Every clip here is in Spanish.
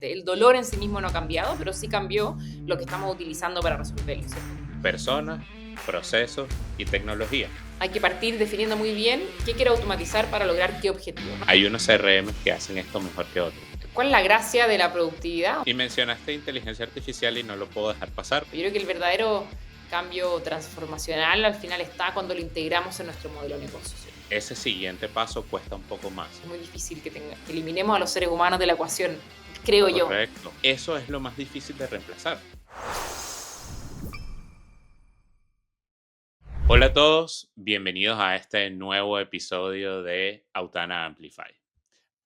El dolor en sí mismo no ha cambiado, pero sí cambió lo que estamos utilizando para resolverlo, ¿cierto? Personas, procesos y tecnología. Hay que partir definiendo muy bien qué quiero automatizar para lograr qué objetivo, ¿no? Hay unos CRM que hacen esto mejor que otros. ¿Cuál es la gracia de la productividad? Y mencionaste inteligencia artificial y no lo puedo dejar pasar. Yo creo que el verdadero cambio transformacional al final está cuando lo integramos en nuestro modelo de negocio, ¿cierto? Ese siguiente paso cuesta un poco más. Es muy difícil que eliminemos a los seres humanos de la ecuación, creo yo. Correcto. Eso es lo más difícil de reemplazar. Hola a todos, bienvenidos a este nuevo episodio de Autana Amplify.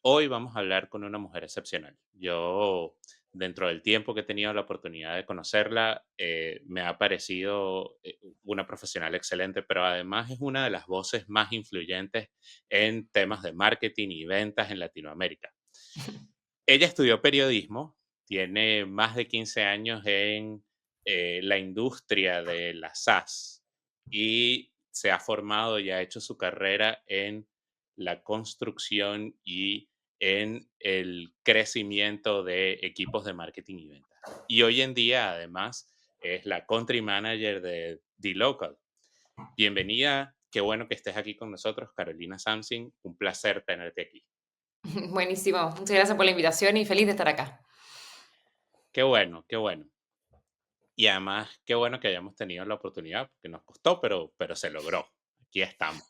Hoy vamos a hablar con una mujer excepcional. Yo, dentro del tiempo que he tenido la oportunidad de conocerla, me ha parecido una profesional excelente, pero además es una de las voces más influyentes en temas de marketing y ventas en Latinoamérica. Ella estudió periodismo, tiene más de 15 años en la industria de las SaaS y se ha formado y ha hecho su carrera en la construcción y en el crecimiento de equipos de marketing y ventas. Y hoy en día, además, es la country manager de dLocal. Bienvenida, qué bueno que estés aquí con nosotros, Carolina Samsing. Un placer tenerte aquí. Buenísimo. Muchas gracias por la invitación y feliz de estar acá. Qué bueno, qué bueno. Y además, qué bueno que hayamos tenido la oportunidad, porque nos costó, pero se logró. Aquí estamos.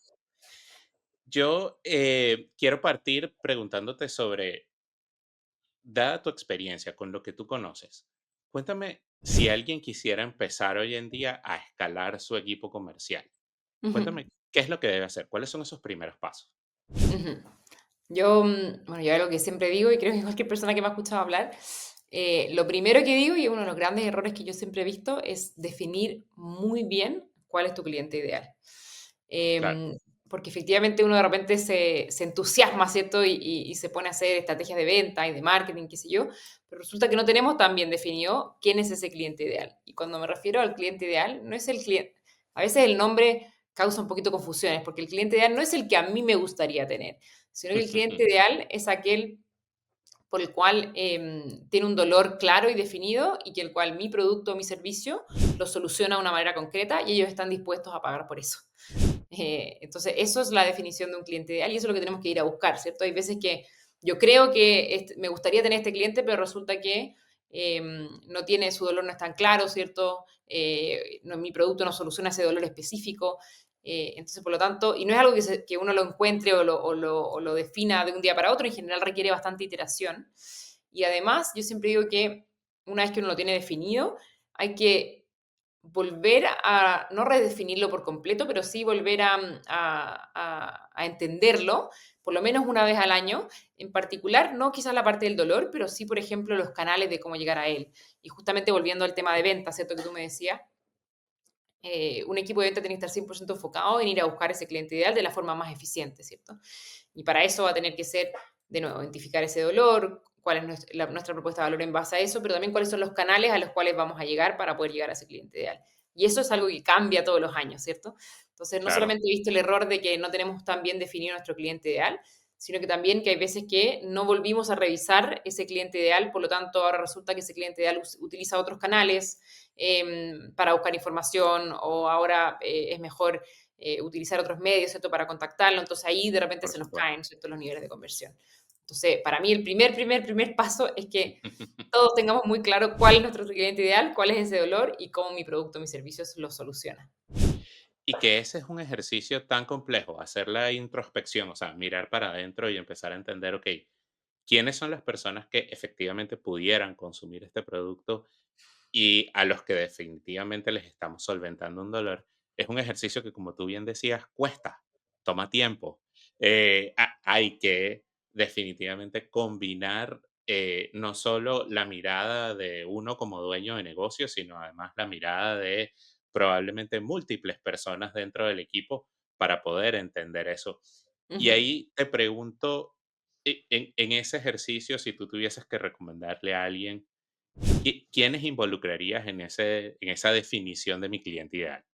Yo quiero partir preguntándote sobre, dada tu experiencia con lo que tú conoces, cuéntame si alguien quisiera empezar hoy en día a escalar su equipo comercial. Ujú, Cuéntame qué es lo que debe hacer, cuáles son esos primeros pasos. ujú. Yo, bueno, yo algo que siempre digo, y creo que cualquier persona que me ha escuchado hablar, lo primero que digo, y uno de los grandes errores que yo siempre he visto, es definir muy bien cuál es tu cliente ideal. Claro. Em, Porque efectivamente uno de repente se entusiasma, ¿cierto? Y se pone a hacer estrategias de venta y de marketing, qué sé yo, pero resulta que no tenemos tan bien definido quién es ese cliente ideal. Y cuando me refiero al cliente ideal, no es el cliente, a veces el nombre causa un poquito confusiones, porque el cliente ideal no es el que a mí me gustaría tener, sino que el cliente ideal es aquel por el cual tiene un dolor claro y definido y que el cual mi producto o mi servicio lo soluciona de una manera concreta y ellos están dispuestos a pagar por eso. Entonces, eso es la definición de un cliente ideal y eso es lo que tenemos que ir a buscar, ¿cierto? Hay veces que yo creo que me gustaría tener este cliente, pero resulta que no tiene, su dolor no es tan claro, ¿cierto? Mi producto no soluciona ese dolor específico. Entonces, por lo tanto, y no es algo que uno lo encuentre o lo defina de un día para otro, en general requiere bastante iteración. Y además, yo siempre digo que una vez que uno lo tiene definido, hay que volver a, no redefinirlo por completo, pero sí volver a entenderlo, por lo menos una vez al año, en particular, no quizás la parte del dolor, pero sí, por ejemplo, los canales de cómo llegar a él. Y justamente volviendo al tema de venta, ¿cierto? Que tú me decías, un equipo de venta tiene que estar 100% enfocado en ir a buscar ese cliente ideal de la forma más eficiente, ¿cierto? Y para eso va a tener que ser, de nuevo, identificar ese dolor, cuál es nuestra propuesta de valor en base a eso, pero también cuáles son los canales a los cuales vamos a llegar para poder llegar a ese cliente ideal. Y eso es algo que cambia todos los años, ¿cierto? Entonces, no Claro, solamente he visto el error de que no tenemos tan bien definido nuestro cliente ideal, sino que también que hay veces que no volvimos a revisar ese cliente ideal, por lo tanto, ahora resulta que ese cliente ideal utiliza otros canales para buscar información o ahora es mejor utilizar otros medios, ¿cierto? Para contactarlo. Entonces ahí de repente por se nos supuesto. caen, ¿cierto? Los niveles de conversión. Entonces, para mí el primer paso es que todos tengamos muy claro cuál es nuestro cliente ideal, cuál es ese dolor y cómo mi producto, mis servicios lo soluciona. Y que ese es un ejercicio tan complejo, hacer la introspección, o sea, mirar para adentro y empezar a entender, ok, quiénes son las personas que efectivamente pudieran consumir este producto y a los que definitivamente les estamos solventando un dolor. Es un ejercicio que, como tú bien decías, cuesta, toma tiempo. Hay que definitivamente combinar no solo la mirada de uno como dueño de negocio, sino además la mirada de probablemente múltiples personas dentro del equipo para poder entender eso. Y Ujú. ahí te pregunto, en ese ejercicio, si tú tuvieses que recomendarle a alguien, ¿quiénes involucrarías en esa definición de mi cliente ideal?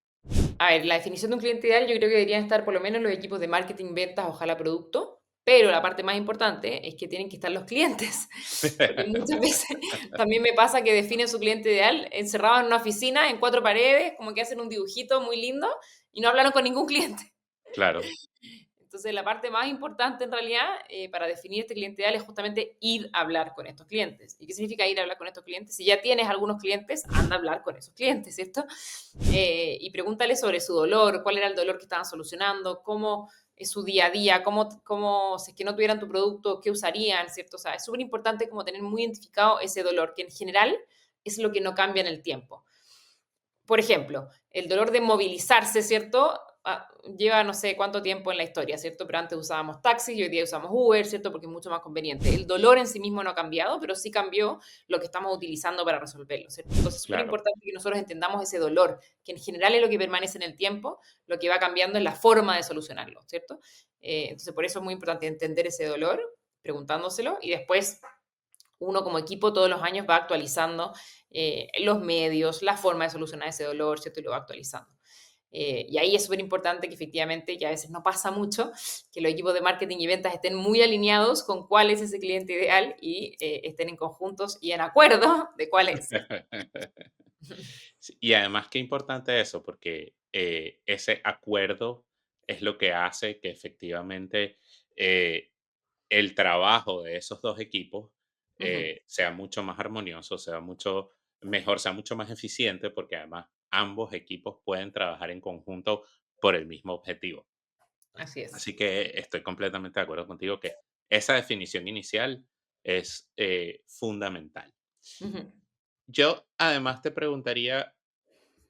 A ver, la definición de un cliente ideal yo creo que deberían estar por lo menos los equipos de marketing, ventas, ojalá producto. Pero la parte más importante es que tienen que estar los clientes, porque muchas veces también me pasa que definen su cliente ideal encerrado en una oficina, en 4 paredes, como que hacen un dibujito muy lindo y no hablaron con ningún cliente. Claro. Entonces, la parte más importante en realidad para definir este cliente ideal es justamente ir a hablar con estos clientes. ¿Y qué significa ir a hablar con estos clientes? Si ya tienes algunos clientes, anda a hablar con esos clientes, ¿cierto? Y pregúntale sobre su dolor, cuál era el dolor que estaban solucionando, cómo es su día a día, si es que no tuvieran tu producto, qué usarían, ¿cierto? O sea, es súper importante como tener muy identificado ese dolor, que en general es lo que no cambia en el tiempo. Por ejemplo, el dolor de movilizarse, ¿cierto? Lleva no sé cuánto tiempo en la historia, ¿cierto? Pero antes usábamos taxis y hoy día usamos Uber, ¿cierto? Porque es mucho más conveniente. El dolor en sí mismo no ha cambiado, pero sí cambió lo que estamos utilizando para resolverlo, ¿cierto? Entonces es súper Claro. importante que nosotros entendamos ese dolor, que en general es lo que permanece en el tiempo, lo que va cambiando es la forma de solucionarlo, ¿cierto? Entonces por eso es muy importante entender ese dolor, preguntándoselo, y después uno como equipo todos los años va actualizando los medios, la forma de solucionar ese dolor, ¿cierto? Y lo va actualizando. Y ahí es súper importante que efectivamente, que a veces no pasa mucho, que los equipos de marketing y ventas estén muy alineados con cuál es ese cliente ideal y estén en conjuntos y en acuerdo de cuál es, ¿cierto? Sí, y además qué importante eso, porque ese acuerdo es lo que hace que efectivamente eh, el trabajo de esos dos equipos Ujú. sea mucho más armonioso, sea mucho mejor, sea mucho más eficiente, porque además ambos equipos pueden trabajar en conjunto por el mismo objetivo. Así es. Así que estoy completamente de acuerdo contigo que esa definición inicial es fundamental. Ujú, Yo además te preguntaría,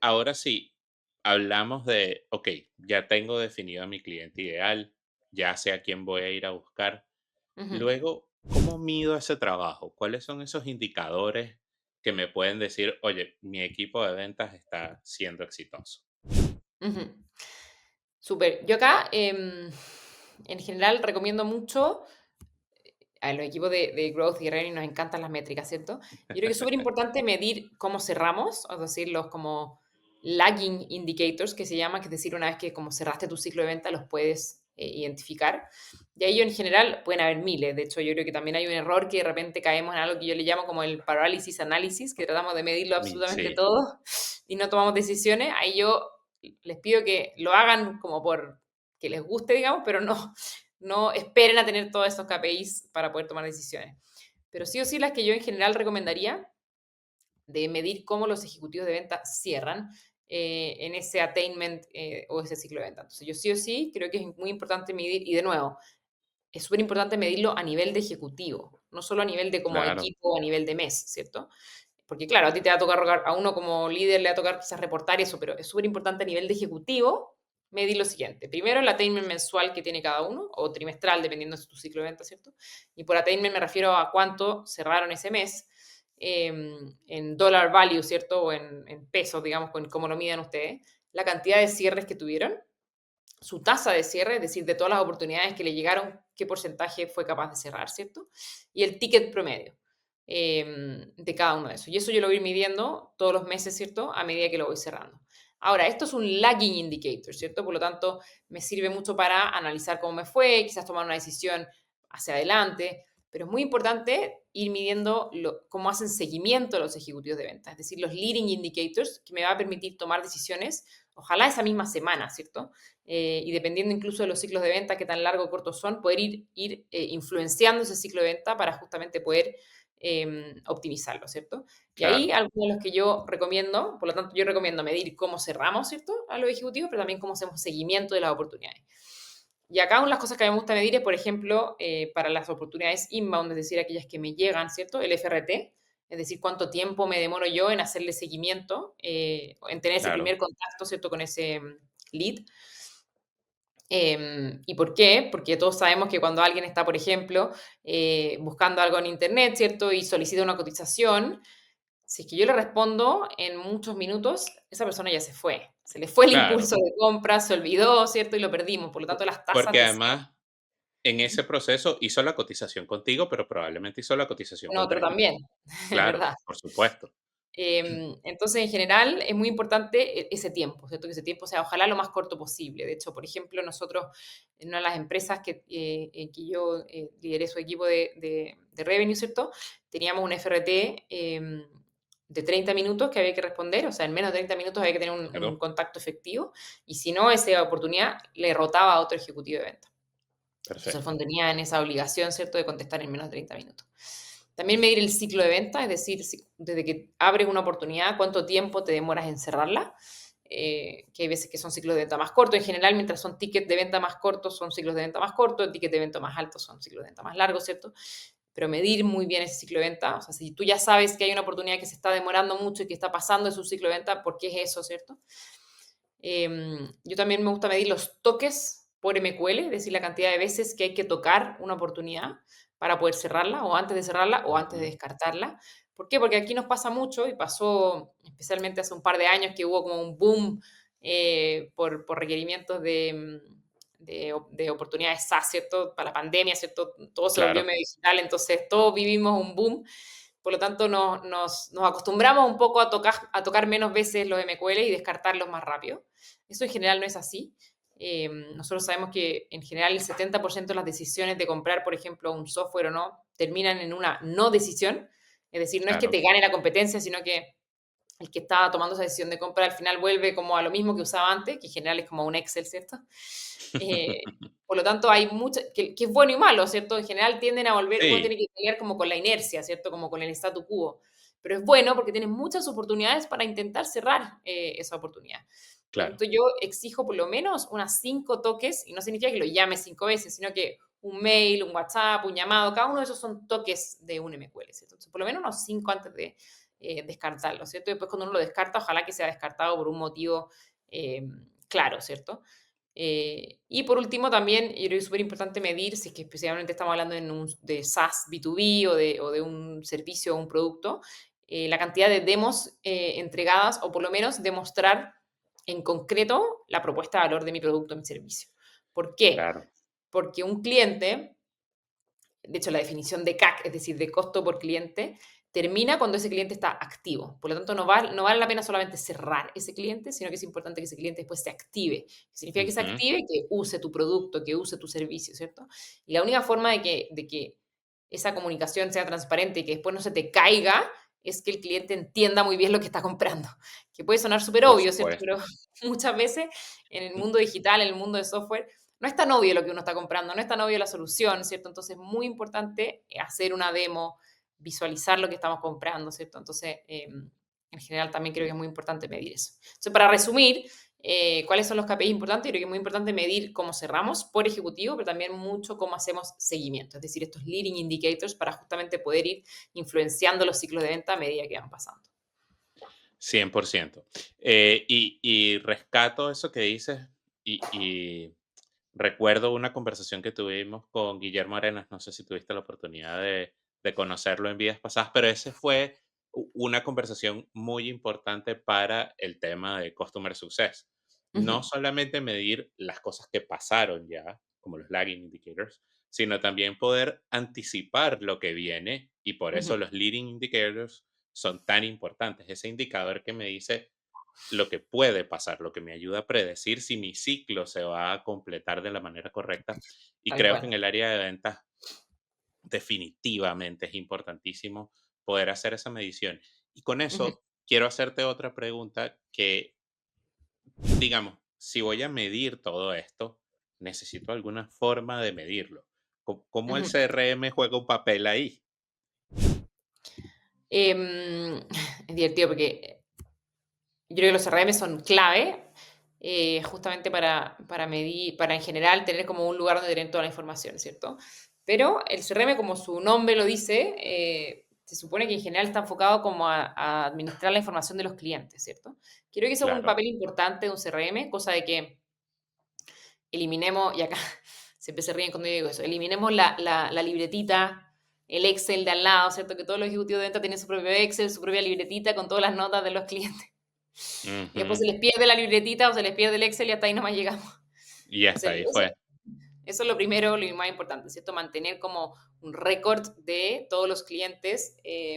ahora sí, hablamos de, ok, ya tengo definido a mi cliente ideal, ya sé a quién voy a ir a buscar. ujú, Luego, ¿cómo mido ese trabajo? ¿Cuáles son esos indicadores que me pueden decir, oye, mi equipo de ventas está siendo exitoso? ujú. Súper. Yo acá, en general, recomiendo mucho a los equipos de growth y revenue nos encantan las métricas, ¿cierto? Yo creo que es súper importante medir cómo cerramos, es decir, los como lagging indicators que se llaman, que es decir, una vez que como cerraste tu ciclo de venta, los puedes identificar. Y ahí en general pueden haber miles. De hecho, yo creo que también hay un error que de repente caemos en algo que yo le llamo como el parálisis análisis, que tratamos de medirlo absolutamente Sí, todo y no tomamos decisiones. Ahí yo les pido que lo hagan como por que les guste, digamos, pero no esperen a tener todos estos KPIs para poder tomar decisiones. Pero sí o sí las que yo en general recomendaría de medir cómo los ejecutivos de venta cierran en ese attainment o ese ciclo de venta. Entonces yo sí o sí creo que es muy importante medir, y de nuevo, es súper importante medirlo a nivel de ejecutivo, no solo a nivel de como claro, equipo, a nivel de mes, ¿cierto? Porque claro, a ti te va a tocar, a uno como líder le va a tocar quizás reportar eso, pero es súper importante a nivel de ejecutivo medir lo siguiente. Primero, el attainment mensual que tiene cada uno, o trimestral, dependiendo de tu ciclo de venta, ¿cierto? Y por attainment me refiero a cuánto cerraron ese mes en dollar value, ¿cierto? O en pesos, digamos, con cómo lo miden ustedes. La cantidad de cierres que tuvieron, su tasa de cierre, es decir, de todas las oportunidades que le llegaron, qué porcentaje fue capaz de cerrar, ¿cierto? Y el ticket promedio de cada uno de esos. Y eso yo lo voy a ir midiendo todos los meses, ¿cierto? A medida que lo voy cerrando. Ahora, esto es un lagging indicator, ¿cierto? Por lo tanto, me sirve mucho para analizar cómo me fue, quizás tomar una decisión hacia adelante, pero es muy importante ir midiendo cómo hacen seguimiento los ejecutivos de venta, es decir, los leading indicators, que me va a permitir tomar decisiones, ojalá esa misma semana, ¿cierto? Y dependiendo incluso de los ciclos de venta, qué tan largo o cortos son, poder ir influenciando ese ciclo de venta para justamente poder optimizarlo, ¿cierto? Y ahí claro, algunos de los que yo recomiendo, por lo tanto, yo recomiendo medir cómo cerramos, ¿cierto? A los ejecutivos, pero también cómo hacemos seguimiento de las oportunidades. Y acá una de las cosas que a mí me gusta medir es, por ejemplo, para las oportunidades inbound, es decir, aquellas que me llegan, ¿cierto? El FRT, es decir, cuánto tiempo me demoro yo en hacerle seguimiento, en tener ese claro, primer contacto, ¿cierto? Con ese lead. ¿Y por qué? Porque todos sabemos que cuando alguien está, por ejemplo, buscando algo en Internet, ¿cierto? Y solicita una cotización, si es que yo le respondo en muchos minutos, esa persona ya se fue. Se le fue el claro. impulso de compra, se olvidó, ¿cierto? Y lo perdimos. Por lo tanto, las tasas Porque de cierre además en ese proceso hizo la cotización contigo, pero probablemente hizo la cotización con con otro tres. también, es Claro, verdad. por supuesto. Entonces, en general, es muy importante ese tiempo, ¿cierto? Que ese tiempo sea ojalá lo más corto posible. De hecho, por ejemplo, nosotros en una de las empresas en que yo lideré su equipo de revenue, ¿cierto? Teníamos un FRT de 30 minutos que había que responder, o sea, en menos de 30 minutos había que tener un Claro, contacto efectivo, y si no, esa oportunidad le rotaba a otro ejecutivo de venta. Entonces, el perfecto. fondo tenía en esa obligación, ¿cierto?, de contestar en menos de 30 minutos. También medir el ciclo de venta, es decir, desde que abres una oportunidad, cuánto tiempo te demoras en cerrarla. Que hay veces que son ciclos de venta más cortos. En general, mientras son tickets de venta más cortos, son ciclos de venta más cortos, tickets de venta más altos son ciclos de venta más largos, ¿cierto? Pero medir muy bien ese ciclo de venta, o sea, si tú ya sabes que hay una oportunidad que se está demorando mucho y que está pasando de su ciclo de venta, ¿por qué es eso, cierto? Yo también me gusta medir los toques por MQL, es decir, la cantidad de veces que hay que tocar una oportunidad para poder cerrarla, o antes de cerrarla, o antes de Ujú, descartarla. ¿Por qué? Porque aquí nos pasa mucho, y pasó especialmente hace un par de años que hubo como un boom por requerimientos de oportunidades SaaS, ¿cierto? Para la pandemia, ¿cierto? Todo se volvió claro, medio digital, entonces todos vivimos un boom. Por lo tanto, nos acostumbramos un poco a tocar menos veces los MQL y descartarlos más rápido. Eso en general no es así. Nosotros sabemos que en general el 70% de las decisiones de comprar, por ejemplo, un software o no, terminan en una no decisión. Es decir, no es que claro. te gane la competencia, sino que el que estaba tomando esa decisión de compra al final vuelve como a lo mismo que usaba antes, que en general es como un Excel, ¿cierto? Eh, por lo tanto, hay mucho, que es bueno y malo, ¿cierto? En general tienden a volver, uno Sí, tiene que pelear como con la inercia, ¿cierto? Como con el statu quo. Pero es bueno porque tienes muchas oportunidades para intentar cerrar esa oportunidad. Por lo claro, tanto, yo exijo por lo menos unas 5 toques, y no significa que lo llame 5 veces, sino que un mail, un WhatsApp, un llamado, cada uno de esos son toques de un MQL, ¿cierto? Entonces, por lo menos unos 5 antes de descartarlo, ¿cierto? Y después cuando uno lo descarta, ojalá que sea descartado por un motivo claro, ¿cierto? Y por último, también, yo creo que es súper importante medir, si es que especialmente estamos hablando de SaaS B2B o de un servicio o un producto, la cantidad de demos entregadas, o por lo menos demostrar en concreto la propuesta de valor de mi producto o mi servicio. ¿Por qué? claro. Porque un cliente, de hecho, la definición de CAC, es decir, de costo por cliente, termina cuando ese cliente está activo. Por lo tanto, no vale la pena solamente cerrar ese cliente, sino que es importante que ese cliente después se active. Significa que se Ujú, active, que use tu producto, que use tu servicio, ¿cierto? Y la única forma de que esa comunicación sea transparente y que después no se te caiga es que el cliente entienda muy bien lo que está comprando. Que puede sonar súper por obvio, ¿cierto? Pero supuesto. muchas veces en el mundo digital, en el mundo de software, no es tan obvio lo que uno está comprando, no es tan obvio la solución, ¿cierto? Entonces es muy importante hacer una demo, visualizar lo que estamos comprando, ¿cierto? Entonces, en general también creo que es muy importante medir eso. Entonces, para resumir, ¿cuáles son los KPIs importantes? Yo creo que es muy importante medir cómo cerramos por ejecutivo, pero también mucho cómo hacemos seguimiento, es decir, estos leading indicators para justamente poder ir influenciando los ciclos de venta a medida que van pasando. 100%. Y rescato eso que dices y recuerdo una conversación que tuvimos con Guillermo Arenas, no sé si tuviste la oportunidad de conocerlo en vidas pasadas, pero ese fue una conversación muy importante para el tema de Customer Success. No Ujú, solamente medir las cosas que pasaron ya, como los lagging indicators, sino también poder anticipar lo que viene y por eso ujú, los leading indicators son tan importantes. Ese indicador que me dice lo que puede pasar, lo que me ayuda a predecir si mi ciclo se va a completar de la manera correcta. Y tal creo que cual. en el área de ventas definitivamente es importantísimo poder hacer esa medición. Y con Ujú, eso quiero hacerte otra pregunta que, digamos, si voy a medir todo esto, necesito alguna forma de medirlo. ¿Cómo el ujú. CRM juega un papel ahí? Es divertido porque yo creo que los CRM son clave, justamente para medir, para en general tener como un lugar donde tener toda la información, ¿cierto? Pero el CRM, como su nombre lo dice, se supone que en general está enfocado como a administrar la información de los clientes, ¿cierto? Creo que eso es un Claro, papel importante de un CRM, cosa de que eliminemos, y acá siempre se ríen cuando yo digo eso, eliminemos la libretita, el Excel de al lado, ¿cierto? Que todos los ejecutivos de venta tienen su propio Excel, su propia libretita con todas las notas de los clientes. Y después ujú, se les pierde la libretita o se les pierde el Excel y hasta ahí nomás llegamos. y hasta Entonces, ahí fue. Eso es lo primero, lo más importante, ¿cierto? Mantener como un récord de todos los clientes,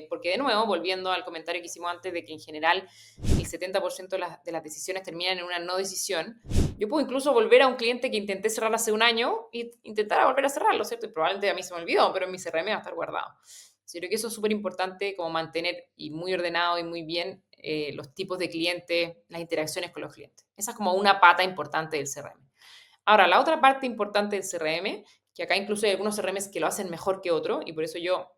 porque de nuevo, volviendo al comentario que hicimos antes de que en general el 70% de las decisiones terminan en una no decisión, yo puedo incluso volver a un cliente que intenté cerrar hace un año y intentar volver a cerrarlo, ¿cierto? Y probablemente a mí se me olvidó, pero en mi CRM va a estar guardado. Yo creo que eso es súper importante, como mantener y muy ordenado y muy bien los tipos de clientes, las interacciones con los clientes. Esa es como una pata importante del CRM. Ahora, la otra parte importante del CRM, que acá incluso hay algunos CRMs que lo hacen mejor que otros, y por eso yo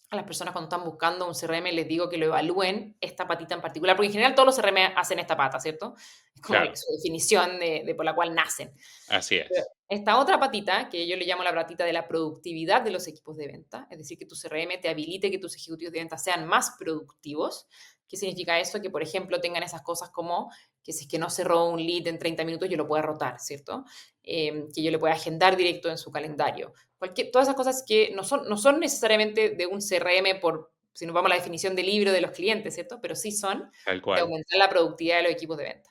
a las personas cuando están buscando un CRM les digo que lo evalúen esta patita en particular, porque en general todos los CRM hacen esta pata, ¿cierto? Es como Claro, su definición de por la cual nacen. así Pero es, esta otra patita, que yo le llamo la patita de la productividad de los equipos de venta, es decir, que tu CRM te habilite que tus ejecutivos de venta sean más productivos. ¿Qué significa eso? Que, por ejemplo, tengan esas cosas como que si es que no cerró un lead en 30 minutos, yo lo pueda rotar, ¿cierto? Que yo le pueda agendar directo en su calendario. Todas esas cosas que no son necesariamente de un CRM si nos vamos a la definición del libro de los clientes, ¿cierto? Pero sí son tal de cual, aumentar la productividad de los equipos de venta.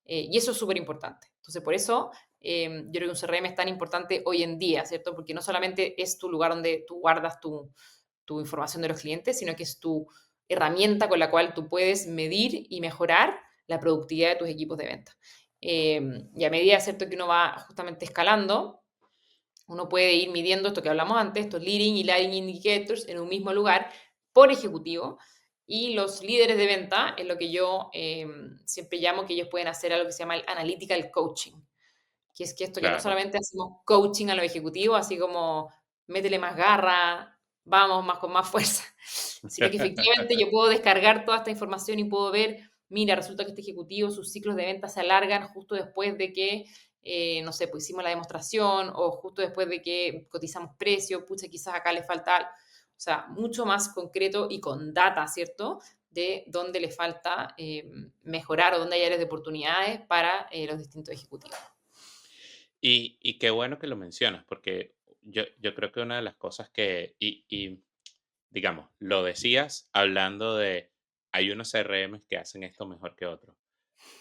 Y eso es súper importante. Entonces, por eso yo creo que un CRM es tan importante hoy en día, ¿cierto? Porque no solamente es tu lugar donde tú guardas tu información de los clientes, sino que es tu herramienta con la cual tú puedes medir y mejorar la productividad de tus equipos de venta. Y a medida, ¿cierto?, que uno va justamente escalando, uno puede ir midiendo esto que hablamos antes, estos leading y lagging indicators en un mismo lugar por ejecutivo. Y los líderes de venta es lo que yo siempre llamo que ellos pueden hacer algo que se llama el analytical coaching, que es que esto que no claro. solamente hacemos coaching a los ejecutivos, así como métele más garra, vamos más con más fuerza, sino que efectivamente yo puedo descargar toda esta información y puedo ver, mira, resulta que este ejecutivo, sus ciclos de venta se alargan justo después de que, no sé, pues hicimos la demostración o justo después de que cotizamos precio, pucha, quizás acá le falta algo. O sea, mucho más concreto y con data, ¿cierto? De dónde le falta mejorar o dónde hay áreas de oportunidades para los distintos ejecutivos. Y qué bueno que lo mencionas, porque yo creo que una de las cosas que digamos, lo decías hablando de, hay unos CRMs que hacen esto mejor que otros,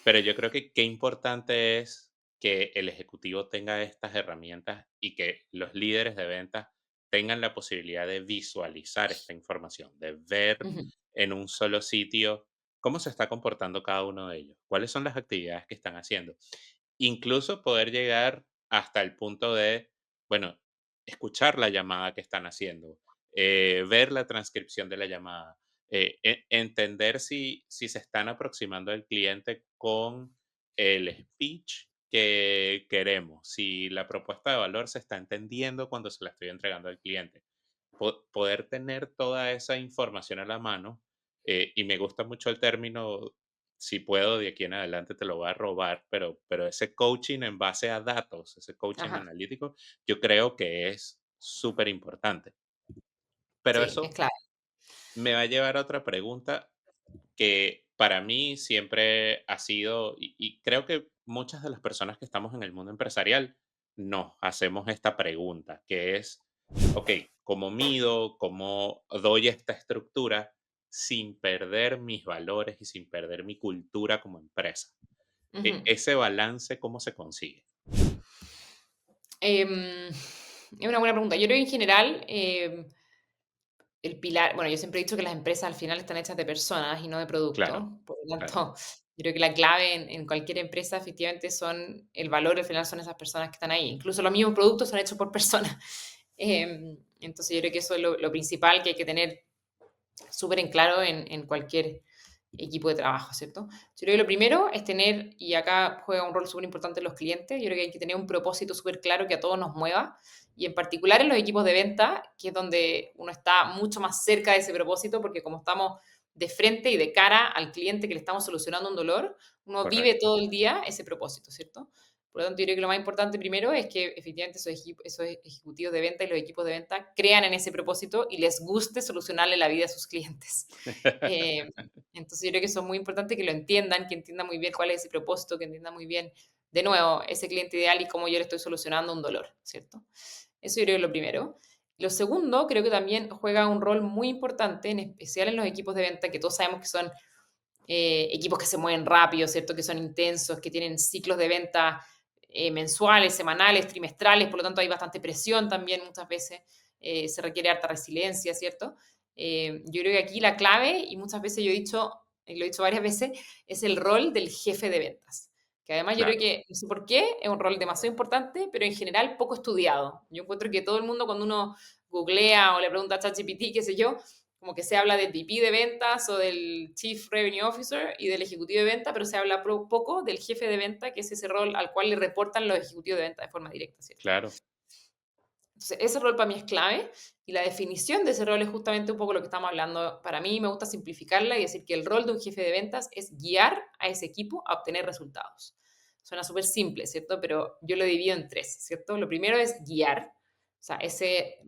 pero yo creo que qué importante es que el ejecutivo tenga estas herramientas y que los líderes de ventas tengan la posibilidad de visualizar esta información, de ver Ujú, en un solo sitio cómo se está comportando cada uno de ellos, cuáles son las actividades que están haciendo. Incluso poder llegar hasta el punto de, bueno, escuchar la llamada que están haciendo, ver la transcripción de la llamada, entender si se están aproximando al cliente con el speech que queremos, si la propuesta de valor se está entendiendo cuando se la estoy entregando al cliente. Poder tener toda esa información a la mano, y me gusta mucho el término, si puedo, de aquí en adelante te lo voy a robar, pero ese coaching en base a datos, ese coaching ajá, analítico, yo creo que es súper importante. Pero sí, es eso clave. me va a llevar a otra pregunta que para mí siempre ha sido, y creo que muchas de las personas que estamos en el mundo empresarial nos hacemos esta pregunta, que es, ok, ¿cómo mido, cómo doy esta estructura sin perder mis valores y sin perder mi cultura como empresa? Ujú. Ese balance, ¿cómo se consigue? Es una buena pregunta. Yo creo que en general, el pilar, bueno, yo siempre he dicho que las empresas al final están hechas de personas y no de productos. Claro, Por lo claro, tanto, yo creo que la clave en cualquier empresa efectivamente son el valor, al final son esas personas que están ahí. Incluso los mismos productos son hechos por personas. Entonces yo creo que eso es lo principal que hay que tener súper en claro en cualquier equipo de trabajo, ¿cierto? Yo creo que lo primero es tener, y acá juega un rol súper importante los clientes, yo creo que hay que tener un propósito súper claro que a todos nos mueva, y en particular en los equipos de venta, que es donde uno está mucho más cerca de ese propósito, porque como estamos de frente y de cara al cliente que le estamos solucionando un dolor, uno vive correcto. todo el día ese propósito, ¿cierto? Por lo tanto, yo creo que lo más importante primero es que efectivamente esos ejecutivos de venta y los equipos de venta crean en ese propósito y les guste solucionarle la vida a sus clientes. Eh, entonces, yo creo que eso es muy importante que lo entiendan, que entiendan muy bien cuál es ese propósito, que entiendan muy bien, de nuevo, ese cliente ideal y cómo yo le estoy solucionando un dolor, ¿cierto? Eso yo creo que es lo primero. Lo segundo, creo que también juega un rol muy importante, en especial en los equipos de venta, que todos sabemos que son equipos que se mueven rápido, ¿cierto? Que son intensos, que tienen ciclos de venta mensuales, semanales, trimestrales, por lo tanto hay bastante presión también muchas veces, se requiere harta resiliencia, ¿cierto? Yo creo que aquí la clave, y muchas veces yo he dicho, y lo he dicho varias veces, es el rol del jefe de ventas. Que además yo creo Claro, que, no sé por qué, es un rol demasiado importante, pero en general poco estudiado. Yo encuentro que todo el mundo cuando uno googlea o le pregunta a ChatGPT, qué sé yo, como que se habla del VP de ventas o del Chief Revenue Officer y del ejecutivo de venta, pero se habla poco del jefe de venta, que es ese rol al cual le reportan los ejecutivos de venta de forma directa, ¿cierto? claro. Entonces, ese rol para mí es clave y la definición de ese rol es justamente un poco lo que estamos hablando. Para mí me gusta simplificarla y decir que el rol de un jefe de ventas es guiar a ese equipo a obtener resultados. Suena súper simple, ¿cierto? Pero yo lo divido en tres, ¿cierto? Lo primero es guiar. O sea, ese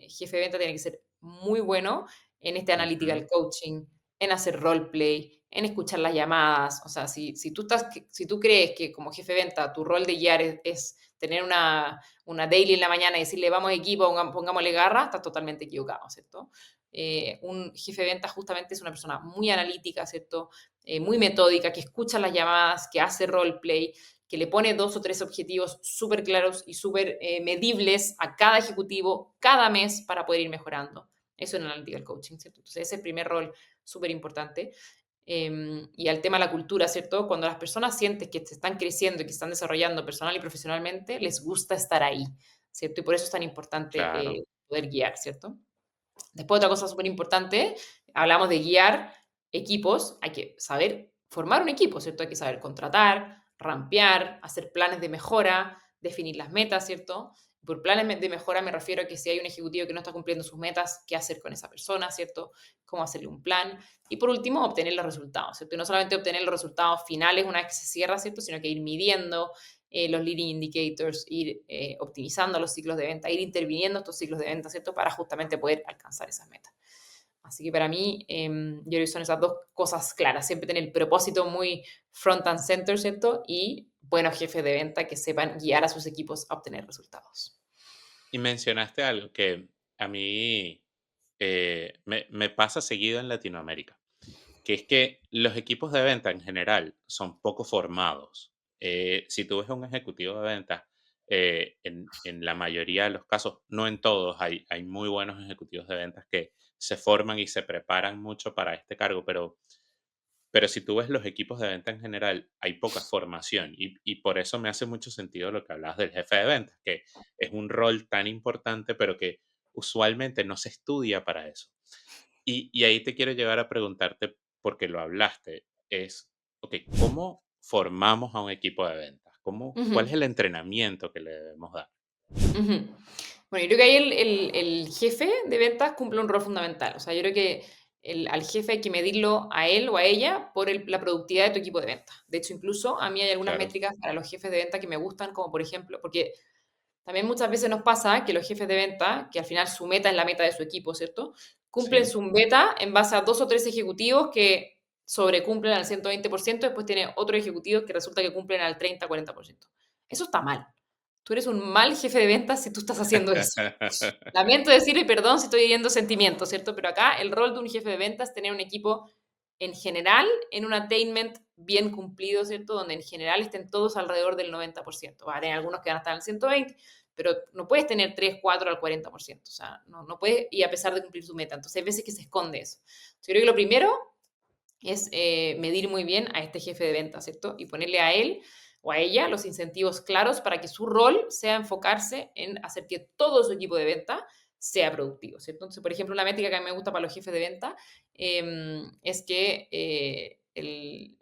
jefe de venta tiene que ser muy bueno en este Ujú, analytical coaching, en hacer roleplay, en escuchar las llamadas. O sea, si tú crees que como jefe de venta tu rol de guiar es tener una daily en la mañana y decirle, vamos equipo, pongámosle garra, estás totalmente equivocado, ¿cierto? Un jefe de ventas justamente es una persona muy analítica, ¿cierto? Muy metódica, que escucha las llamadas, que hace roleplay, que le pone 2 o 3 objetivos súper claros y súper medibles a cada ejecutivo cada mes para poder ir mejorando. Eso en Analytical Coaching, ¿cierto? Entonces, ese es el primer rol súper importante. Y al tema de la cultura, ¿cierto? Cuando las personas sienten que se están creciendo y que se están desarrollando personal y profesionalmente, les gusta estar ahí, ¿cierto? Y por eso es tan importante claro. poder guiar, ¿cierto? Después, otra cosa súper importante, hablamos de guiar equipos, hay que saber formar un equipo, ¿cierto? Hay que saber contratar, rampear, hacer planes de mejora, definir las metas, ¿cierto? Por planes de mejora me refiero a que si hay un ejecutivo que no está cumpliendo sus metas, ¿qué hacer con esa persona, ¿cierto? Cómo hacerle un plan. Y por último, obtener los resultados, ¿cierto? Y no solamente obtener los resultados finales una vez que se cierra, ¿cierto? Sino que ir midiendo los leading indicators, ir optimizando los ciclos de venta, ir interviniendo estos ciclos de venta, ¿cierto? Para justamente poder alcanzar esas metas. Así que para mí, yo creo que son esas dos cosas claras. Siempre tener el propósito muy front and center, ¿cierto? Y buenos jefes de venta que sepan guiar a sus equipos a obtener resultados. Y mencionaste algo que a mí me pasa seguido en Latinoamérica, que es que los equipos de venta en general son poco formados. Si tú ves a un ejecutivo de venta, en la mayoría de los casos, no en todos, hay muy buenos ejecutivos de ventas que se forman y se preparan mucho para este cargo, pero si tú ves los equipos de venta en general, hay poca formación y por eso me hace mucho sentido lo que hablabas del jefe de ventas, que es un rol tan importante, pero que usualmente no se estudia para eso. Y ahí te quiero llevar a preguntarte, porque lo hablaste, es, ok, ¿cómo formamos a un equipo de ventas? ¿Cuál es Ujú, el entrenamiento que le debemos dar? ujú. Bueno, yo creo que ahí el jefe de ventas cumple un rol fundamental. O sea, yo creo que al jefe hay que medirlo a él o a ella por la productividad de tu equipo de ventas. De hecho, incluso a mí hay algunas Claro, métricas para los jefes de venta que me gustan, como por ejemplo, porque también muchas veces nos pasa que los jefes de venta, que al final su meta es la meta de su equipo, ¿cierto? Cumplen sí, su meta en base a 2 o 3 ejecutivos que sobrecumplen al 120%, después tiene otros ejecutivos que resulta que cumplen al 30 o 40%. Eso está mal. Tú eres un mal jefe de ventas si tú estás haciendo eso. Lamento decirle perdón si estoy hiriendo sentimientos, ¿cierto? Pero acá el rol de un jefe de ventas es tener un equipo en general en un attainment bien cumplido, ¿cierto? Donde en general estén todos alrededor del 90%. Va a tener algunos que van a estar al 120, pero no puedes tener 3 4 al 40%. O sea, no puedes, y a pesar de cumplir tu meta. Entonces hay veces que se esconde eso. Yo creo que lo primero es medir muy bien a este jefe de ventas, ¿cierto? Y ponerle a él o a ella los incentivos claros para que su rol sea enfocarse en hacer que todo su equipo de venta sea productivo, ¿cierto? Entonces, por ejemplo, una métrica que a mí me gusta para los jefes de venta es que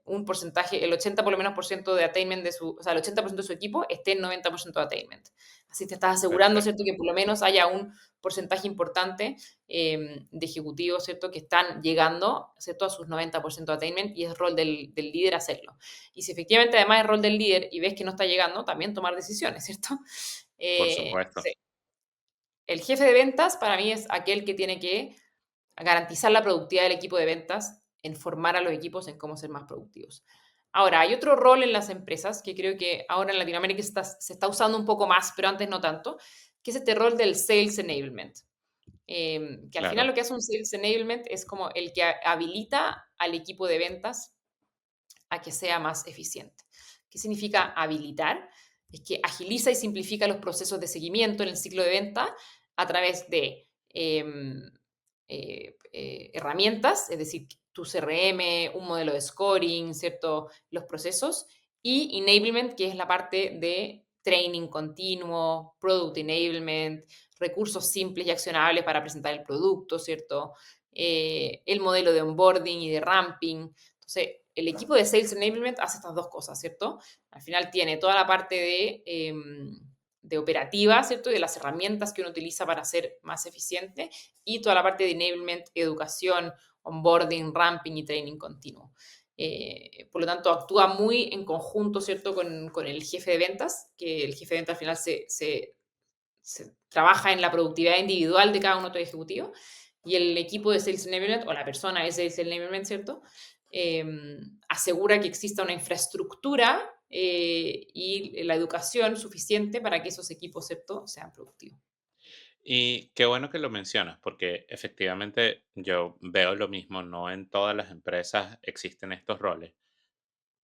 un porcentaje, el 80 por lo menos por ciento de attainment o sea, el 80% de su equipo esté en 90% de attainment. Así te estás asegurando, ¿cierto? perfecto, Que por lo menos haya un porcentaje importante de ejecutivos, ¿cierto? Que están llegando, ¿cierto? A sus 90% de attainment y es rol del líder hacerlo. Y si efectivamente además es rol del líder y ves que no está llegando, también tomar decisiones, ¿cierto? por supuesto. Sí. El jefe de ventas para mí es aquel que tiene que garantizar la productividad del equipo de ventas, en formar a los equipos en cómo ser más productivos. Ahora, hay otro rol en las empresas que creo que ahora en Latinoamérica se está usando un poco más, pero antes no tanto, que es este rol del sales enablement. Que al final Claro, lo que hace un sales enablement es como el que habilita al equipo de ventas a que sea más eficiente. ¿Qué significa habilitar? es que agiliza y simplifica los procesos de seguimiento en el ciclo de venta a través de herramientas, es decir, tu CRM, un modelo de scoring, ¿cierto? Los procesos, y enablement, que es la parte de training continuo, product enablement, recursos simples y accionables para presentar el producto, ¿cierto? El modelo de onboarding y de ramping. Entonces, el equipo de Sales Enablement hace estas dos cosas, ¿cierto? Al final tiene toda la parte de operativa, ¿cierto? Y de las herramientas que uno utiliza para ser más eficiente y toda la parte de enablement, educación, onboarding, ramping y training continuo. Por lo tanto, actúa muy en conjunto, ¿cierto? Con el jefe de ventas, que el jefe de ventas al final se trabaja en la productividad individual de cada uno de los ejecutivos y el equipo de Sales Enablement o la persona de Sales Enablement, ¿cierto? Eh, asegura que exista una infraestructura y la educación suficiente para que esos equipos, ¿cierto?, sean productivos. Y qué bueno que lo mencionas, porque efectivamente yo veo lo mismo, no en todas las empresas existen estos roles,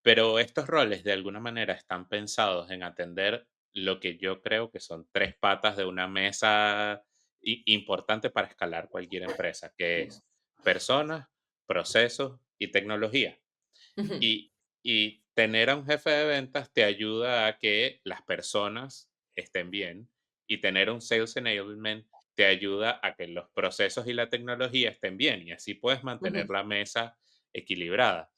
pero estos roles de alguna manera están pensados en atender lo que yo creo que son tres patas de una mesa importante para escalar cualquier empresa, que es personas, procesos y tecnología. Ujú, Y tener a un jefe de ventas te ayuda a que las personas estén bien y tener un sales enablement te ayuda a que los procesos y la tecnología estén bien y así puedes mantener ujú. la mesa equilibrada.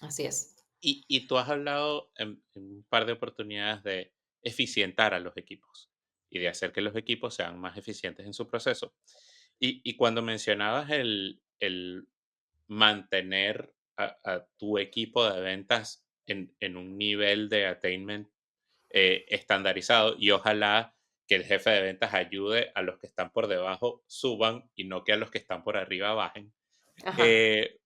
Así es. Y tú has hablado en un par de oportunidades de eficientar a los equipos y de hacer que los equipos sean más eficientes en su proceso. Y cuando mencionabas el mantener a tu equipo de ventas en un nivel de attainment estandarizado y ojalá que el jefe de ventas ayude a los que están por debajo suban y no que a los que están por arriba bajen. Ajá. Eh,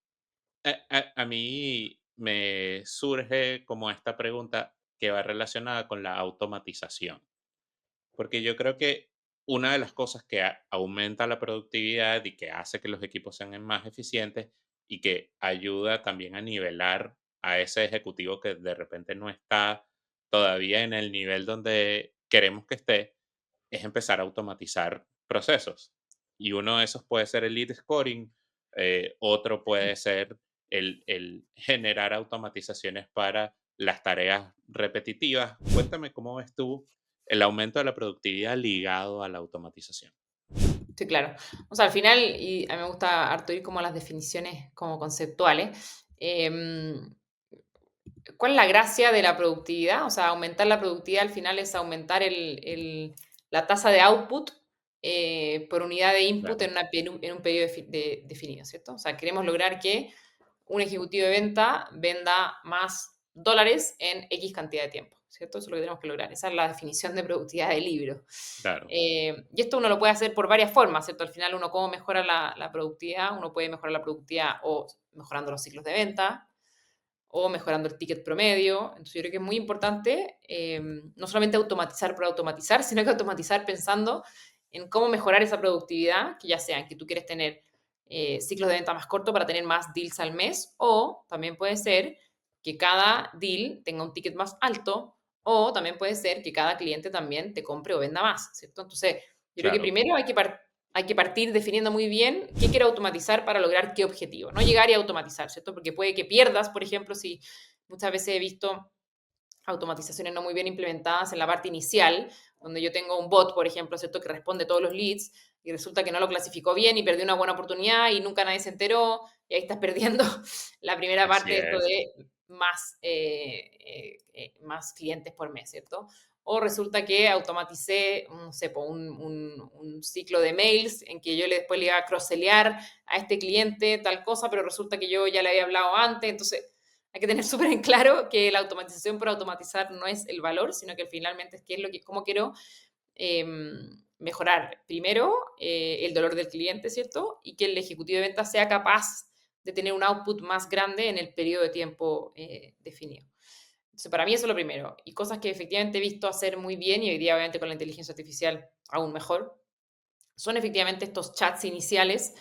a mí me surge como esta pregunta que va relacionada con la automatización, porque yo creo que una de las cosas que aumenta la productividad y que hace que los equipos sean más eficientes y que ayuda también a nivelar a ese ejecutivo que de repente no está todavía en el nivel donde queremos que esté, es empezar a automatizar procesos. Y uno de esos puede ser el lead scoring, otro puede ser el generar automatizaciones para las tareas repetitivas. Cuéntame cómo ves tú el aumento de la productividad ligado a la automatización. Sí, claro. O sea, al final, y a mí me gusta harto ir como a las definiciones como conceptuales. ¿Cuál es la gracia de la productividad? O sea, aumentar la productividad al final es aumentar la tasa de output por unidad de input Claro, en un periodo definido, ¿cierto? O sea, queremos lograr que un ejecutivo de venta venda más dólares en X cantidad de tiempo, ¿cierto? Eso es lo que tenemos que lograr. Esa es la definición de productividad del libro. claro, Y esto uno lo puede hacer por varias formas, ¿cierto? Al final, uno cómo mejora la productividad, uno puede mejorar la productividad o mejorando los ciclos de venta, o mejorando el ticket promedio. Entonces, yo creo que es muy importante no solamente automatizar por automatizar, sino que automatizar pensando en cómo mejorar esa productividad, que ya sea que tú quieres tener ciclos de venta más cortos para tener más deals al mes, o también puede ser que cada deal tenga un ticket más alto, o también puede ser que cada cliente también te compre o venda más, ¿cierto? Entonces, yo creo que claro, primero hay que partir definiendo muy bien qué quiero automatizar para lograr qué objetivo. No llegar y automatizar, ¿cierto? Porque puede que pierdas, por ejemplo, si muchas veces he visto automatizaciones no muy bien implementadas en la parte inicial, donde yo tengo un bot, por ejemplo, ¿cierto? Que responde todos los leads y resulta que no lo clasificó bien y perdió una buena oportunidad y nunca nadie se enteró y ahí estás perdiendo la primera parte así de esto es, de más clientes por mes, ¿cierto? O resulta que automaticé, no sé, un ciclo de mails en que yo después le iba a cross-sellear a este cliente tal cosa, pero resulta que yo ya le había hablado antes, entonces hay que tener súper en claro que la automatización por automatizar no es el valor, sino que finalmente es qué es lo que, cómo quiero mejorar primero el dolor del cliente, ¿cierto? Y que el ejecutivo de ventas sea capaz de tener un output más grande en el periodo de tiempo definido. Entonces, para mí eso es lo primero. Y cosas que efectivamente he visto hacer muy bien y hoy día obviamente con la inteligencia artificial aún mejor, son efectivamente estos chats iniciales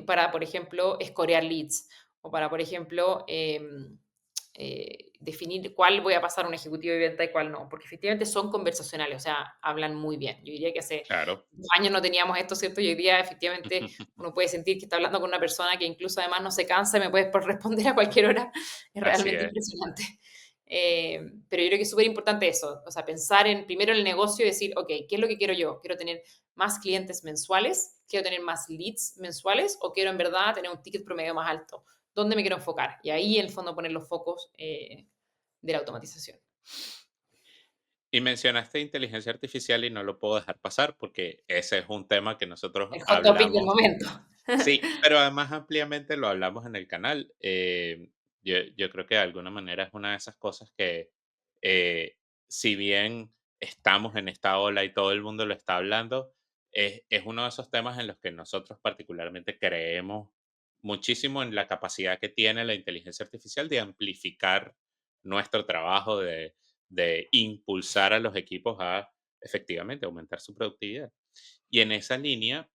para, por ejemplo, escorear leads o para, por ejemplo, definir cuál voy a pasar a un ejecutivo de venta y cuál no, porque efectivamente son conversacionales, o sea, hablan muy bien. Yo diría que hace Claro. 2 años no teníamos esto, ¿cierto? Y hoy día efectivamente uno puede sentir que está hablando con una persona que incluso además no se cansa y me puede responder a cualquier hora. Es Así realmente es. impresionante. Pero yo creo que es súper importante eso, o sea, pensar en primero en el negocio y decir, ok, ¿qué es lo que quiero yo? ¿Quiero tener más clientes mensuales? ¿Quiero tener más leads mensuales? ¿O quiero en verdad tener un ticket promedio más alto? ¿Dónde me quiero enfocar? Y ahí, en el fondo, poner los focos de la automatización. Y mencionaste inteligencia artificial y no lo puedo dejar pasar porque ese es un tema que nosotros El hot topic del hablamos. momento. Sí, pero además ampliamente lo hablamos en el canal. Yo creo que de alguna manera es una de esas cosas que, eh, si bien estamos en esta ola y todo el mundo lo está hablando, es uno de esos temas en los que nosotros particularmente creemos muchísimo en la capacidad que tiene la inteligencia artificial de amplificar nuestro trabajo, de impulsar a los equipos a efectivamente aumentar su productividad. Y en esa línea,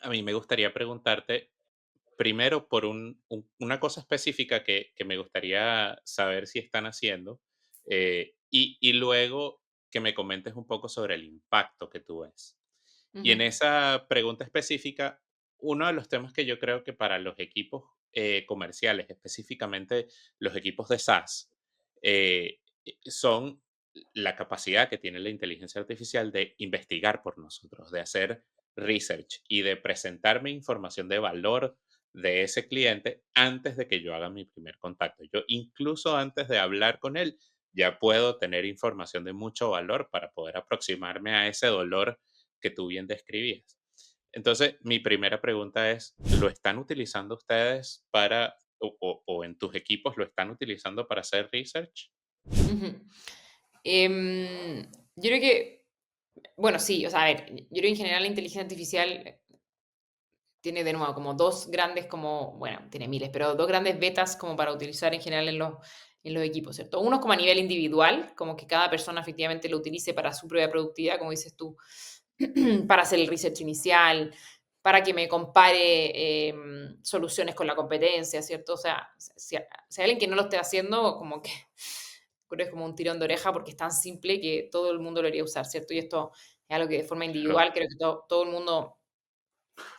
a mí me gustaría preguntarte, primero, por una cosa específica que me gustaría saber si están haciendo, y luego que me comentes un poco sobre el impacto que tú ves. Y Ujú, en esa pregunta específica, uno de los temas que yo creo que para los equipos comerciales, específicamente los equipos de SaaS, son la capacidad que tiene la inteligencia artificial de investigar por nosotros, de hacer research y de presentarme información de valor de ese cliente antes de que yo haga mi primer contacto. Yo incluso antes de hablar con él, ya puedo tener información de mucho valor para poder aproximarme a ese dolor que tú bien describías. Entonces, mi primera pregunta es, ¿lo están utilizando ustedes para, o en tus equipos lo están utilizando para hacer research? ujú. Yo creo que, bueno, sí, o sea, a ver, yo creo que en general la inteligencia artificial tiene de nuevo como dos grandes, como, bueno, tiene miles, pero dos grandes betas como para utilizar en general en los equipos, ¿cierto? Uno es como a nivel individual, como que cada persona efectivamente lo utilice para su propia productividad, como dices tú, para hacer el research inicial, para que me compare soluciones con la competencia, ¿cierto? O sea, si hay alguien que no lo esté haciendo, como que creo que es como un tirón de oreja porque es tan simple que todo el mundo lo debería usar, ¿cierto? Y esto es algo que de forma Claro, individual creo que todo el mundo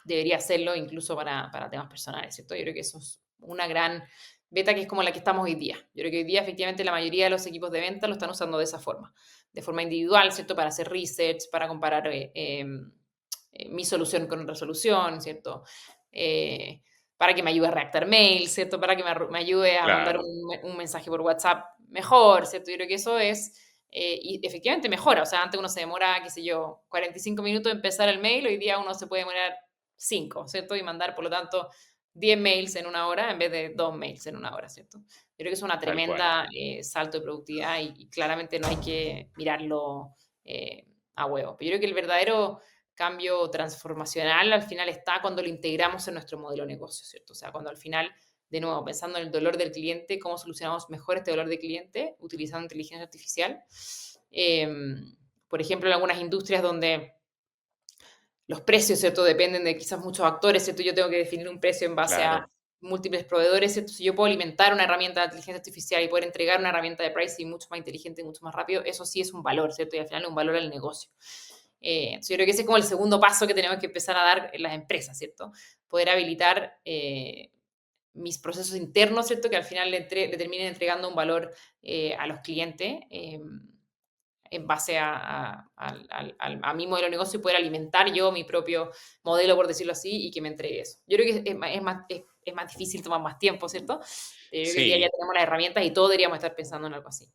debería hacerlo, incluso para temas personales, ¿cierto? Yo creo que eso es una gran beta que es como la que estamos hoy día. Yo creo que hoy día efectivamente la mayoría de los equipos de venta lo están usando de forma individual, ¿cierto? Para hacer research, para comparar mi solución con otra solución, ¿cierto? Eh, para que me ayude a redactar mails, ¿cierto? Para que me ayude a mandar claro, un mensaje por WhatsApp mejor, ¿cierto? Yo creo que eso es, y efectivamente mejora, o sea, antes uno se demora, qué sé yo, 45 minutos en empezar el mail, hoy día uno se puede demorar 5, ¿cierto? Y mandar, por lo tanto, 10 mails en una hora en vez de 2 mails en una hora, ¿cierto? Yo creo que es una tal cual. tremenda salto de productividad y claramente no hay que mirarlo a huevo. Pero yo creo que el verdadero cambio transformacional al final está cuando lo integramos en nuestro modelo de negocio, ¿cierto? O sea, cuando al final, de nuevo, pensando en el dolor del cliente, cómo solucionamos mejor este dolor del cliente utilizando inteligencia artificial. Por ejemplo, en algunas industrias donde los precios, ¿cierto? Dependen de quizás muchos actores, ¿cierto? Yo tengo que definir un precio en base a Claro, múltiples proveedores, ¿cierto? Si yo puedo alimentar una herramienta de inteligencia artificial y poder entregar una herramienta de pricing mucho más inteligente y mucho más rápido, eso sí es un valor, ¿cierto? Y al final es un valor al negocio. Entonces yo creo que ese es como el segundo paso que tenemos que empezar a dar en las empresas, ¿cierto? Poder habilitar mis procesos internos, ¿cierto? Que al final le terminen entregando un valor a los clientes. En base a mi modelo de negocio y poder alimentar yo mi propio modelo, por decirlo así, y que me entregue eso. Yo creo que es más difícil, toma más tiempo, ¿cierto? Pero yo creo que hoy día ya sí. tenemos las herramientas y todos deberíamos estar pensando en algo así.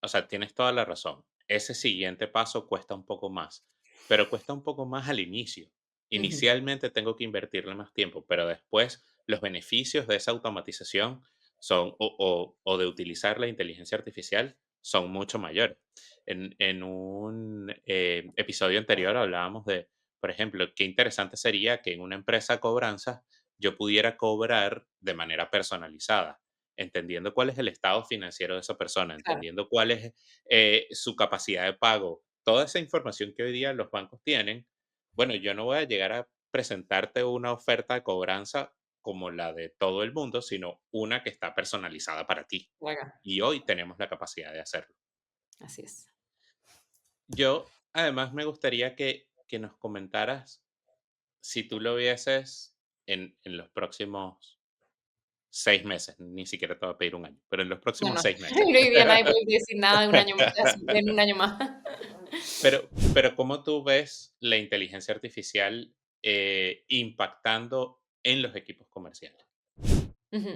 O sea, tienes toda la razón. Ese siguiente paso cuesta un poco más, pero cuesta un poco más al inicio. Ujú, Inicialmente tengo que invertirle más tiempo, pero después los beneficios de esa automatización son, o de utilizar la inteligencia artificial son mucho mayores. En un episodio anterior hablábamos de, por ejemplo, qué interesante sería que en una empresa de cobranza yo pudiera cobrar de manera personalizada, entendiendo cuál es el estado financiero de esa persona, claro, entendiendo cuál es su capacidad de pago, toda esa información que hoy día los bancos tienen. Bueno, yo no voy a llegar a presentarte una oferta de cobranza como la de todo el mundo, sino una que está personalizada para ti. Bueno, Y hoy tenemos la capacidad de hacerlo. así es. Yo, además, me gustaría que nos comentaras si tú lo vieses en los próximos 6 meses, ni siquiera te voy a pedir un año, pero en los No, próximos no. 6 meses. Hoy día nadie puede decir nada de un año más, así, en un año más. Pero ¿cómo tú ves la inteligencia artificial impactando en los equipos comerciales? Ujú.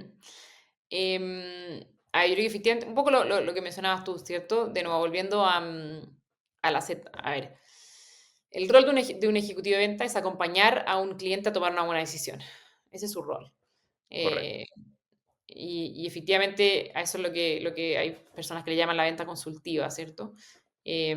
Yo creo que efectivamente, un poco lo que mencionabas tú, ¿cierto? De nuevo, volviendo a la a ver, el rol de un ejecutivo de venta es acompañar a un cliente a tomar una buena decisión. Ese es su rol. Correcto, Eh, y efectivamente a eso es lo que hay personas que le llaman la venta consultiva, ¿cierto? Y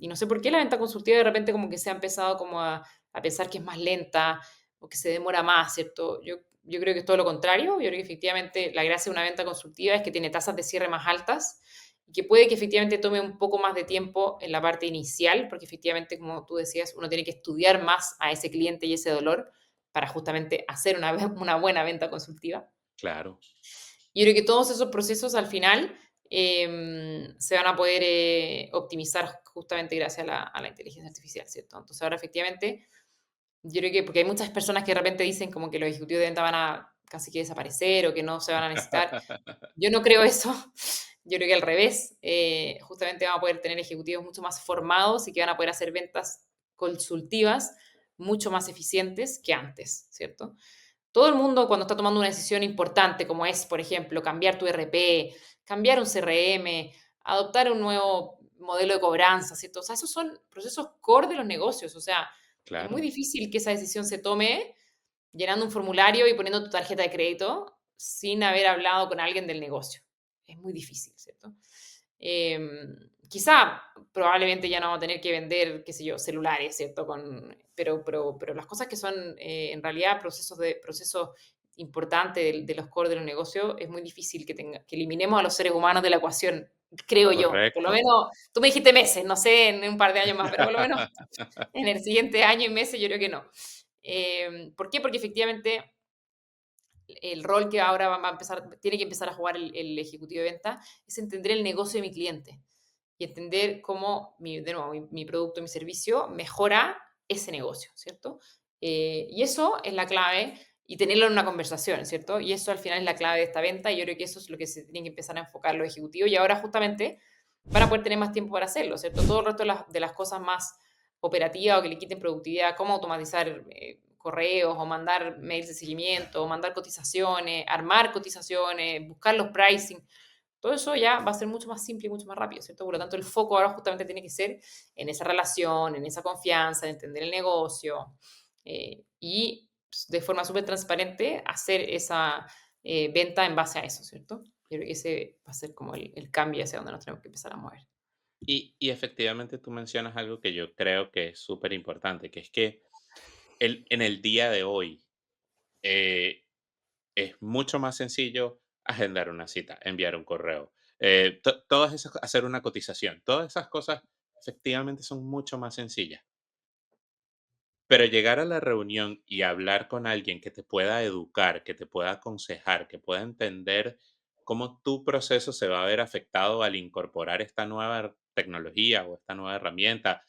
no sé por qué la venta consultiva de repente como que se ha empezado como a pensar que es más lenta o que se demora más, ¿cierto? Yo creo que es todo lo contrario. Yo creo que efectivamente la gracia de una venta consultiva es que tiene tasas de cierre más altas y que puede que efectivamente tome un poco más de tiempo en la parte inicial, porque efectivamente, como tú decías, uno tiene que estudiar más a ese cliente y ese dolor para justamente hacer una buena venta consultiva. claro, Yo creo que todos esos procesos al final se van a poder optimizar justamente gracias a la inteligencia artificial, ¿cierto? Entonces ahora efectivamente, yo creo que porque hay muchas personas que de repente dicen como que los ejecutivos de venta van a casi que desaparecer o que no se van a necesitar. Yo no creo eso. Yo creo que al revés, justamente vamos a poder tener ejecutivos mucho más formados y que van a poder hacer ventas consultivas mucho más eficientes que antes, ¿cierto? Todo el mundo cuando está tomando una decisión importante, como es, por ejemplo, cambiar tu RP, cambiar un CRM, adoptar un nuevo modelo de cobranza, ¿cierto? O sea, esos son procesos core de los negocios. O sea, es muy claro, difícil que esa decisión se tome llenando un formulario y poniendo tu tarjeta de crédito sin haber hablado con alguien del negocio. Es muy difícil, ¿cierto? Quizá probablemente ya no vamos a tener que vender, qué sé yo, celulares, ¿cierto? Pero las cosas que son en realidad procesos importantes de los core de los negocios, es muy difícil que eliminemos a los seres humanos de la ecuación, creo yo. Por lo correcto. menos, tú me dijiste meses, no sé, en un par de años más, pero por lo menos en el siguiente año y meses yo creo que no. ¿Por qué? Porque efectivamente el rol que ahora va a empezar, tiene que empezar a jugar el ejecutivo de venta es entender el negocio de mi cliente y entender cómo, de nuevo, mi producto, mi servicio mejora ese negocio, ¿cierto? Y eso es la clave y tenerlo en una conversación, ¿cierto? Y eso al final es la clave de esta venta y yo creo que eso es lo que se tienen que empezar a enfocar los ejecutivos y ahora justamente van a poder tener más tiempo para hacerlo, ¿cierto? Todo el resto de las cosas más operativas o que le quiten productividad, cómo automatizar correos o mandar mails de seguimiento, o mandar cotizaciones, armar cotizaciones, buscar los pricing, todo eso ya va a ser mucho más simple y mucho más rápido, ¿cierto? Por lo tanto, el foco ahora justamente tiene que ser en esa relación, en esa confianza, en entender el negocio y pues, de forma súper transparente hacer esa venta en base a eso, ¿cierto? Yo creo que ese va a ser como el cambio hacia donde nos tenemos que empezar a mover. Y efectivamente tú mencionas algo que yo creo que es súper importante, que es que en el día de hoy eh, es mucho más sencillo agendar una cita, enviar un correo, todas esas, hacer una cotización, todas esas cosas efectivamente son mucho más sencillas. Pero llegar a la reunión y hablar con alguien que te pueda educar, que te pueda aconsejar, que pueda entender cómo tu proceso se va a ver afectado al incorporar esta nueva tecnología o esta nueva herramienta,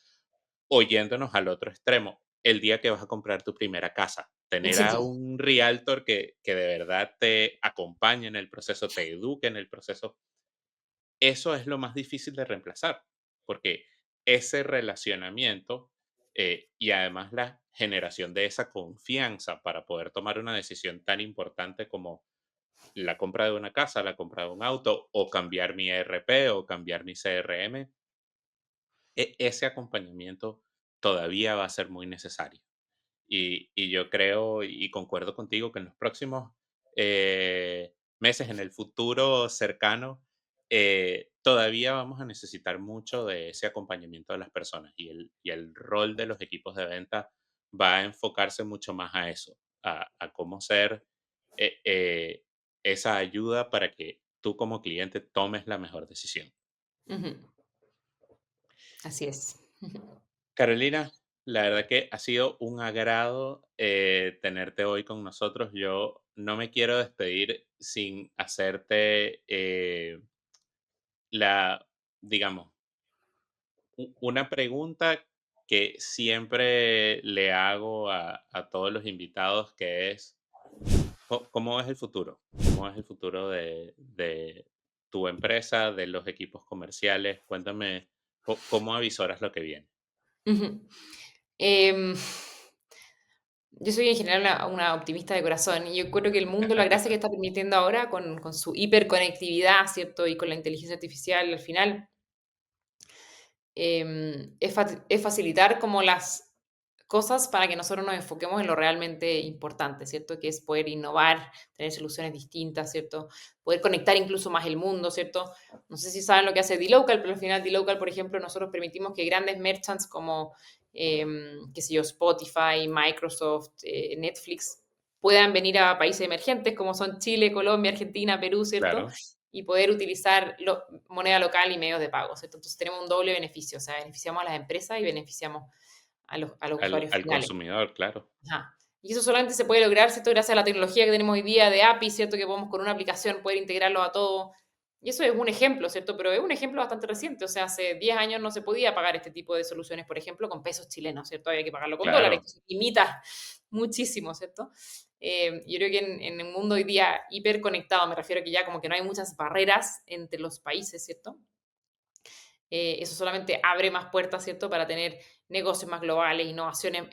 oyéndonos al otro extremo, el día que vas a comprar tu primera casa, tener a Sí. un realtor que de verdad te acompañe en el proceso, te eduque en el proceso, eso es lo más difícil de reemplazar, porque ese relacionamiento y además la generación de esa confianza para poder tomar una decisión tan importante como la compra de una casa, la compra de un auto o cambiar mi ERP o cambiar mi CRM, ese acompañamiento todavía va a ser muy necesario. Y yo creo y concuerdo contigo que en los próximos meses, en el futuro cercano, todavía vamos a necesitar mucho de ese acompañamiento de las personas y el rol de los equipos de venta va a enfocarse mucho más a eso, a cómo ser eh, eh, esa ayuda para que tú como cliente tomes la mejor decisión. Ujú. Así es. Carolina, La verdad que ha sido un agrado tenerte hoy con nosotros. Yo no me quiero despedir sin hacerte la, digamos, una pregunta que siempre le hago a todos los invitados, que es, ¿cómo es el futuro? ¿Cómo es el futuro de tu empresa, de los equipos comerciales? Cuéntame, ¿cómo avisoras lo que viene? Ujú. Em, yo soy en general una optimista de corazón y yo creo que el mundo, la gracia que está permitiendo ahora con su hiperconectividad, ¿cierto? Y con la inteligencia artificial al final, es facilitar como las cosas para que nosotros nos enfoquemos en lo realmente importante, ¿cierto? Que es poder innovar, tener soluciones distintas, ¿cierto? Poder conectar incluso más el mundo, ¿cierto? No sé si saben lo que hace dLocal, pero al final dLocal, por ejemplo, nosotros permitimos que grandes merchants como, qué sé yo, Spotify, Microsoft, Netflix, puedan venir a países emergentes como son Chile, Colombia, Argentina, Perú, ¿cierto? Claro, Y poder utilizar moneda local y medios de pago, ¿cierto? Entonces tenemos un doble beneficio, o sea, beneficiamos a las empresas y beneficiamos a los al, usuarios al finales. consumidor, claro, Ajá. Y eso solamente se puede lograr, ¿cierto? Gracias a la tecnología que tenemos hoy día de API, ¿cierto? Que podemos con una aplicación poder integrarlo a todo. Y eso es un ejemplo, ¿cierto? Pero es un ejemplo bastante reciente. O sea, hace 10 años no se podía pagar este tipo de soluciones, por ejemplo, con pesos chilenos, ¿cierto? Había que pagarlo con dólares, claro, que se limita muchísimo, ¿cierto? Yo creo que en el mundo hoy día hiperconectado, me refiero a que ya como que no hay muchas barreras entre los países, ¿cierto? Eso solamente abre más puertas, ¿cierto? Para tener negocios más globales, innovaciones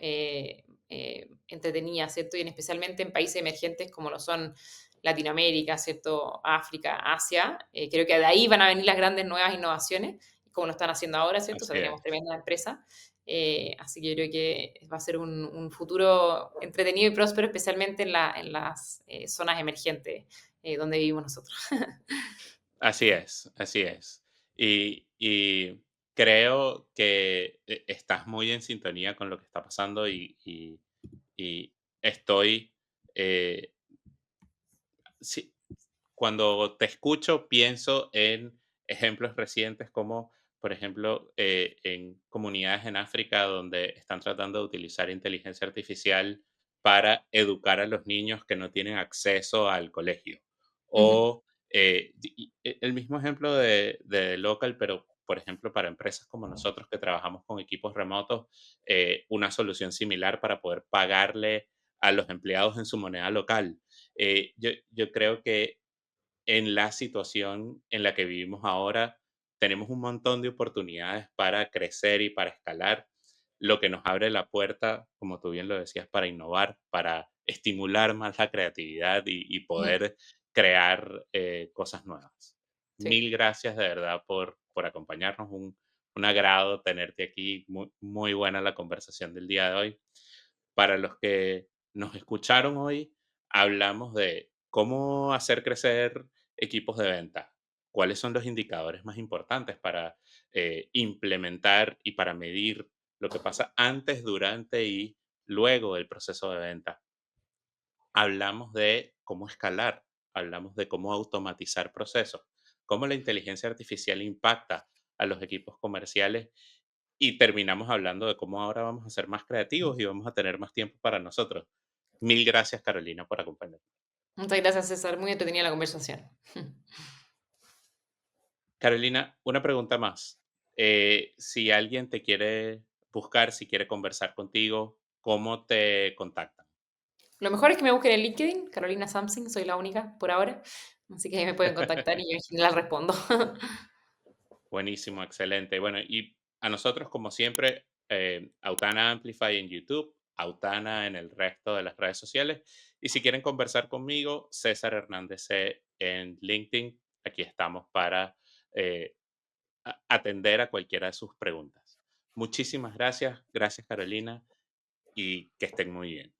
entretenidas, ¿cierto? Y especialmente en países emergentes como lo son Latinoamérica, ¿cierto? África, Asia. Creo que de ahí van a venir las grandes nuevas innovaciones, como lo están haciendo ahora, ¿cierto? O sea, así tenemos es. tremenda empresa. Así que yo creo que va a ser un futuro entretenido y próspero, especialmente en las zonas emergentes donde vivimos nosotros. Así es, así es. Y creo que estás muy en sintonía con lo que está pasando y estoy, eh, sí, cuando te escucho pienso en ejemplos recientes como, por ejemplo, en comunidades en África donde están tratando de utilizar inteligencia artificial para educar a los niños que no tienen acceso al colegio. Ujú, O el mismo ejemplo de local, pero por ejemplo para empresas como nosotros que trabajamos con equipos remotos, una solución similar para poder pagarle a los empleados en su moneda local. Yo creo que en la situación en la que vivimos ahora, tenemos un montón de oportunidades para crecer y para escalar, lo que nos abre la puerta, como tú bien lo decías, para innovar, para estimular más la creatividad y ujú, poder crear cosas nuevas. sí. Mil gracias de verdad por acompañarnos. Un agrado tenerte aquí. Muy, muy buena la conversación del día de hoy. Para los que nos escucharon hoy, hablamos de cómo hacer crecer equipos de venta, cuáles son los indicadores más importantes para implementar y para medir lo que pasa antes, durante y luego del proceso de venta. Hablamos de cómo escalar, hablamos de cómo automatizar procesos, cómo la inteligencia artificial impacta a los equipos comerciales y terminamos hablando de cómo ahora vamos a ser más creativos y vamos a tener más tiempo para nosotros. Mil gracias, Carolina, por acompañarnos. Muchas gracias, César. Muy entretenida la conversación. Carolina, una pregunta más. Si alguien te quiere buscar, si quiere conversar contigo, ¿cómo te contactan? Lo mejor es que me busquen en LinkedIn, Carolina Samsing, soy la única por ahora. Así que ahí me pueden contactar y yo en general respondo. Buenísimo, excelente. Bueno, y a nosotros, como siempre, Autana Amplify en YouTube, Autana en el resto de las redes sociales. Y si quieren conversar conmigo, César Hernández C. en LinkedIn. Aquí estamos para eh, atender a cualquiera de sus preguntas. Muchísimas gracias. Gracias, Carolina, y que estén muy bien.